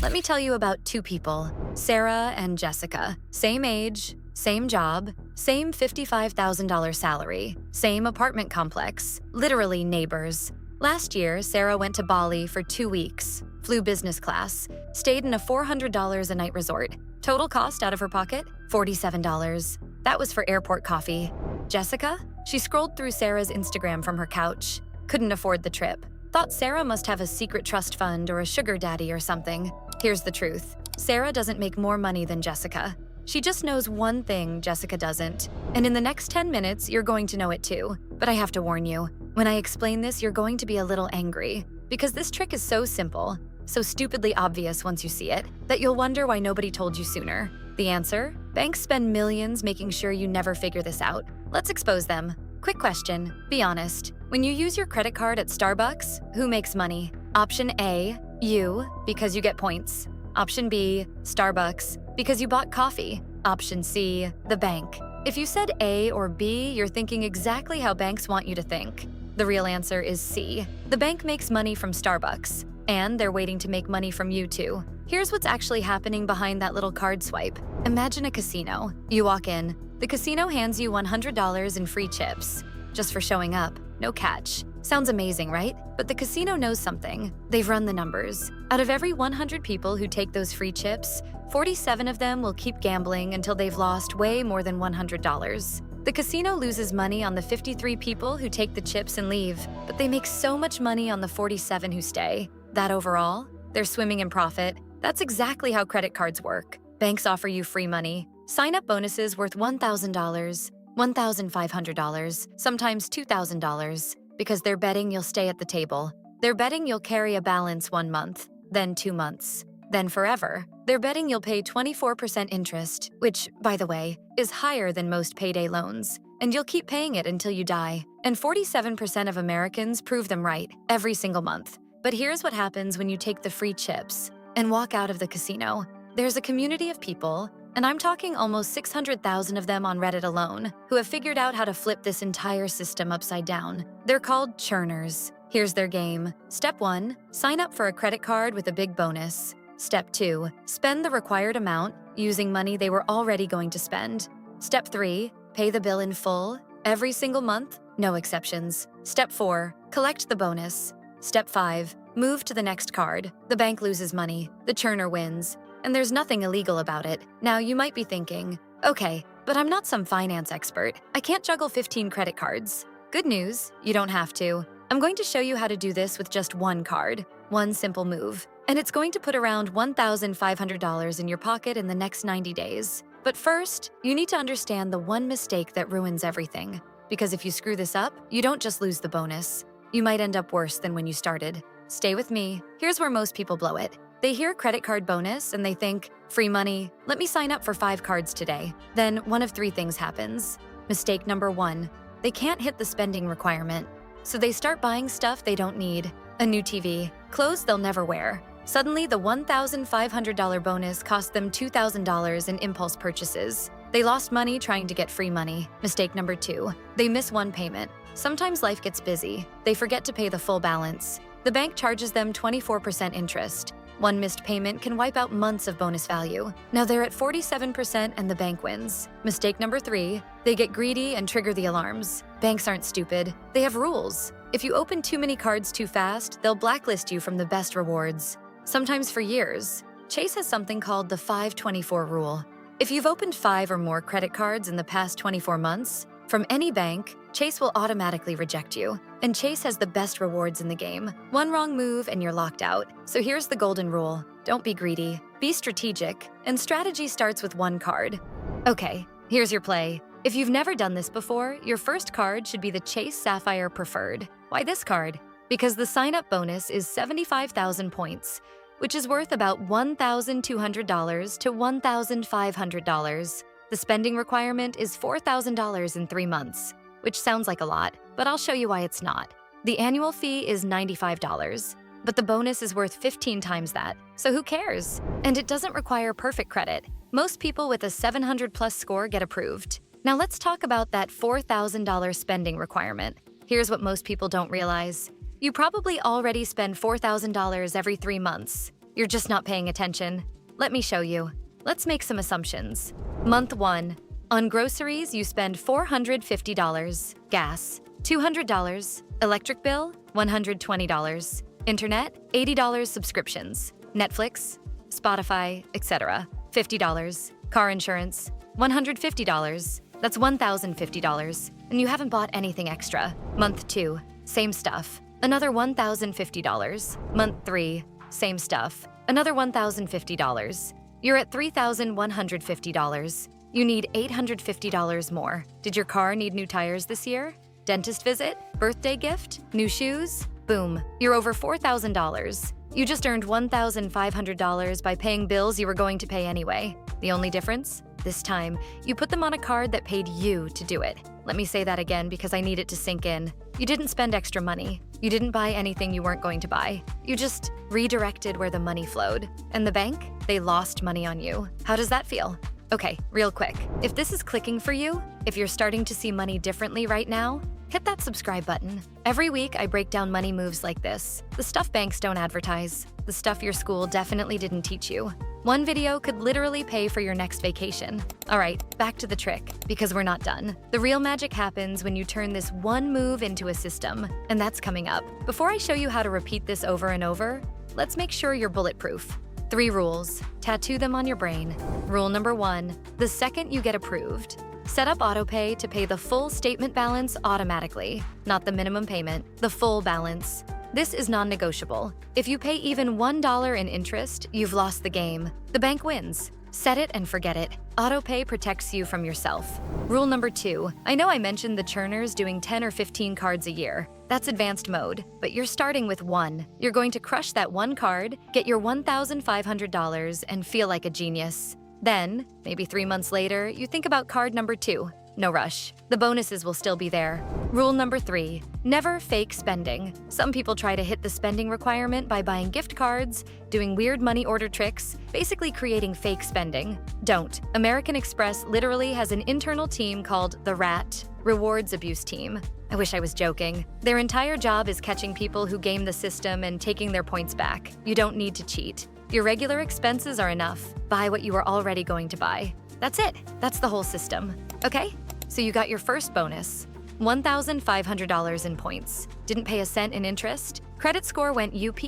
Let me tell you about two people, Sarah and Jessica. Same age, same job, same $55,000 salary, same apartment complex, literally neighbors. Last year, Sarah went to Bali for 2 weeks, flew business class, stayed in a $400 a night resort. Total cost out of her pocket? $47. That was for airport coffee. Jessica? She scrolled through Sarah's Instagram from her couch. Couldn't afford the trip. Thought Sarah must have a secret trust fund or a sugar daddy or something. Here's the truth. Sarah doesn't make more money than Jessica. She just knows one thing Jessica doesn't. And in the next 10 minutes, you're going to know it too. But I have to warn you, when I explain this, you're going to be a little angry. Because this trick is so simple, so stupidly obvious once you see it, that you'll wonder why nobody told you sooner. The answer? Banks spend millions making sure you never figure this out. Let's expose them. Quick question, be honest. When you use your credit card at Starbucks, who makes money? Option A, you, because you get points. Option B, Starbucks, because you bought coffee. Option C, the bank. If you said A or B, you're thinking exactly how banks want you to think. The real answer is C. The bank makes money from Starbucks, and they're waiting to make money from you too. Here's what's actually happening behind that little card swipe. Imagine a casino. You walk in. The casino hands you $100 in free chips, just for showing up. No catch. Sounds amazing, right? But the casino knows something. They've run the numbers. Out of every 100 people who take those free chips, 47 of them will keep gambling until they've lost way more than $100. The casino loses money on the 53 people who take the chips and leave, but they make so much money on the 47 who stay. That overall, they're swimming in profit. That's exactly how credit cards work. Banks offer you free money. Sign-up bonuses worth $1,000, $1,500, sometimes $2,000, because they're betting you'll stay at the table. They're betting you'll carry a balance 1 month, then 2 months, then forever. They're betting you'll pay 24% interest, which, by the way, is higher than most payday loans, and you'll keep paying it until you die. And 47% of Americans prove them right every single month. But here's what happens when you take the free chips and walk out of the casino. There's a community of people, and I'm talking almost 600,000 of them on Reddit alone, who have figured out how to flip this entire system upside down. They're called churners. Here's their game. Step 1, sign up for a credit card with a big bonus. Step 2, spend the required amount using money they were already going to spend. Step 3, pay the bill in full, every single month, no exceptions. Step 4, collect the bonus. Step 5, move to the next card. The bank loses money, the churner wins, and there's nothing illegal about it. Now you might be thinking, okay, but I'm not some finance expert. I can't juggle 15 credit cards. Good news, you don't have to. I'm going to show you how to do this with just one card, one simple move. And it's going to put around $1,500 in your pocket in the next 90 days. But first, you need to understand the one mistake that ruins everything. Because if you screw this up, you don't just lose the bonus. You might end up worse than when you started. Stay with me. Here's where most people blow it. They hear credit card bonus and they think, free money, let me sign up for 5 cards today. Then one of 3 things happens. Mistake number 1, they can't hit the spending requirement. So they start buying stuff they don't need. A new TV, clothes they'll never wear. Suddenly, the $1,500 bonus cost them $2,000 in impulse purchases. They lost money trying to get free money. Mistake number 2, they miss one payment. Sometimes life gets busy. They forget to pay the full balance. The bank charges them 24% interest. One missed payment can wipe out months of bonus value. Now they're at 47% and the bank wins. Mistake number 3, they get greedy and trigger the alarms. Banks aren't stupid. They have rules. If you open too many cards too fast, they'll blacklist you from the best rewards. Sometimes for years. Chase has something called the 524 rule. If you've opened 5 or more credit cards in the past 24 months, from any bank, Chase will automatically reject you. And Chase has the best rewards in the game. One wrong move and you're locked out. So here's the golden rule. Don't be greedy. Be strategic. And strategy starts with one card. Okay, here's your play. If you've never done this before, your first card should be the Chase Sapphire Preferred. Why this card? Because the sign-up bonus is 75,000 points, which is worth about $1,200 to $1,500. The spending requirement is $4,000 in 3 months, which sounds like a lot, but I'll show you why it's not. The annual fee is $95, but the bonus is worth 15 times that, so who cares? And it doesn't require perfect credit. Most people with a 700+ score get approved. Now let's talk about that $4,000 spending requirement. Here's what most people don't realize. You probably already spend $4,000 every 3 months. You're just not paying attention. Let me show you. Let's make some assumptions. Month 1. On groceries, you spend $450. Gas, $200. Electric bill, $120. Internet, $80 subscriptions. Netflix, Spotify, etc. $50. Car insurance, $150. That's $1,050. And you haven't bought anything extra. Month 2. Same stuff. Another $1,050. Month 3. Same stuff. Another $1,050. You're at $3,150. You need $850 more. Did your car need new tires this year? Dentist visit? Birthday gift? New shoes? Boom, you're over $4,000. You just earned $1,500 by paying bills you were going to pay anyway. The only difference? This time, you put them on a card that paid you to do it. Let me say that again because I need it to sink in. You didn't spend extra money. You didn't buy anything you weren't going to buy. You just redirected where the money flowed. And the bank? They lost money on you. How does that feel? Okay, real quick. If this is clicking for you, if you're starting to see money differently right now, hit that subscribe button. Every week, I break down money moves like this. The stuff banks don't advertise. The stuff your school definitely didn't teach you. One video could literally pay for your next vacation. All right, back to the trick, because we're not done. The real magic happens when you turn this one move into a system, and that's coming up. Before I show you how to repeat this over and over, let's make sure you're bulletproof. 3 rules. Tattoo them on your brain. Rule number 1, the second you get approved, set up AutoPay to pay the full statement balance automatically, not the minimum payment, the full balance. This is non-negotiable. If you pay even $1 in interest, you've lost the game. The bank wins. Set it and forget it. AutoPay protects you from yourself. Rule number 2, I know I mentioned the churners doing 10 or 15 cards a year. That's advanced mode, but you're starting with 1. You're going to crush that 1 card, get your $1,500, and feel like a genius. Then, maybe 3 months later, you think about card number 2. No rush. The bonuses will still be there. Rule number 3, never fake spending. Some people try to hit the spending requirement by buying gift cards, doing weird money order tricks, basically creating fake spending. Don't. American Express literally has an internal team called the RAT, Rewards Abuse Team. I wish I was joking. Their entire job is catching people who game the system and taking their points back. You don't need to cheat. Your regular expenses are enough. Buy what you are already going to buy. That's it. That's the whole system. Okay? So you got your first bonus, $1,500 in points. Didn't pay a cent in interest. Credit score went UP,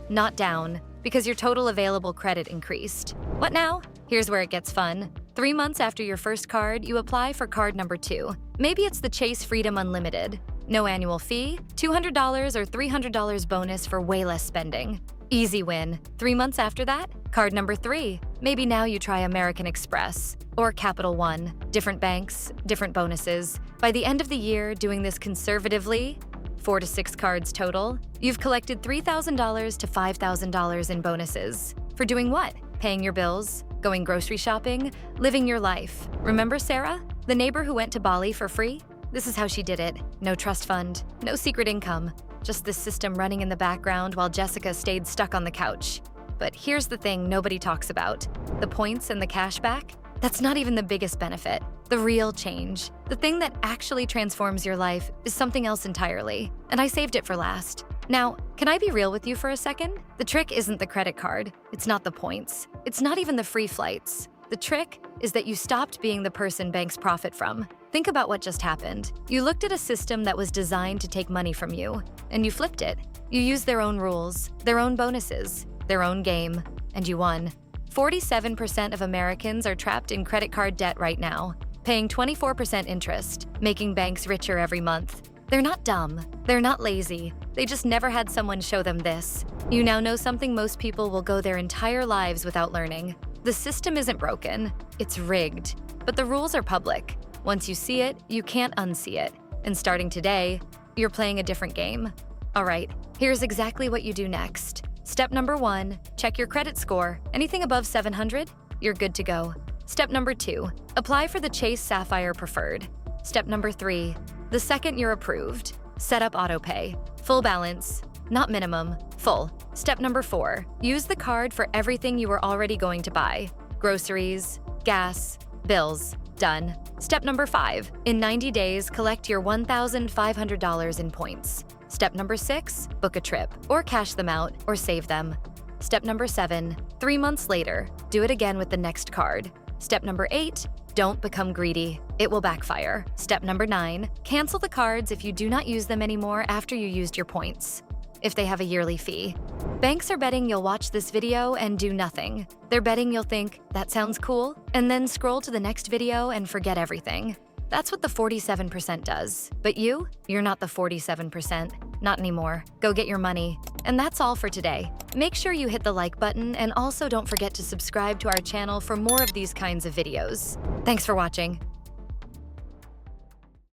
not down, because your total available credit increased. What now? Here's where it gets fun. 3 months after your first card, you apply for card number 2. Maybe it's the Chase Freedom Unlimited. No annual fee, $200 or $300 bonus for way less spending. Easy win. 3 months after that, card number 3. Maybe now you try American Express or Capital One. Different banks, different bonuses. By the end of the year, doing this conservatively, 4 to 6 cards total, you've collected $3,000 to $5,000 in bonuses. For doing what? Paying your bills, going grocery shopping, living your life. Remember Sarah, the neighbor who went to Bali for free? This is how she did it. No trust fund, no secret income. Just this system running in the background while Jessica stayed stuck on the couch. But here's the thing nobody talks about. The points and the cash back? That's not even the biggest benefit. The real change, the thing that actually transforms your life, is something else entirely. And I saved it for last. Now, can I be real with you for a second? The trick isn't the credit card. It's not the points. It's not even the free flights. The trick is that you stopped being the person banks profit from. Think about what just happened. You looked at a system that was designed to take money from you, and you flipped it. You used their own rules, their own bonuses, their own game, and you won. 47% of Americans are trapped in credit card debt right now, paying 24% interest, making banks richer every month. They're not dumb. They're not lazy. They just never had someone show them this. You now know something most people will go their entire lives without learning. The system isn't broken. It's rigged. But the rules are public. Once you see it, you can't unsee it. And starting today, you're playing a different game. All right, here's exactly what you do next. Step number 1, check your credit score. Anything above 700, you're good to go. Step number 2, apply for the Chase Sapphire Preferred. Step number 3, the second you're approved, set up AutoPay. Full balance, not minimum, full. Step number 4, use the card for everything you were already going to buy. Groceries, gas, bills, done. Step number 5, in 90 days, collect your $1,500 in points. Step number 6, book a trip, or cash them out, or save them. Step number 7, 3 months later, do it again with the next card. Step number 8, don't become greedy. It will backfire. Step number 9, cancel the cards if you do not use them anymore after you used your points, if they have a yearly fee. Banks are betting you'll watch this video and do nothing. They're betting you'll think, that sounds cool, and then scroll to the next video and forget everything. That's what the 47% does. But you're not the 47%. Not anymore. Go get your money. And that's all for today. Make sure you hit the like button and also don't forget to subscribe to our channel for more of these kinds of videos. Thanks for watching.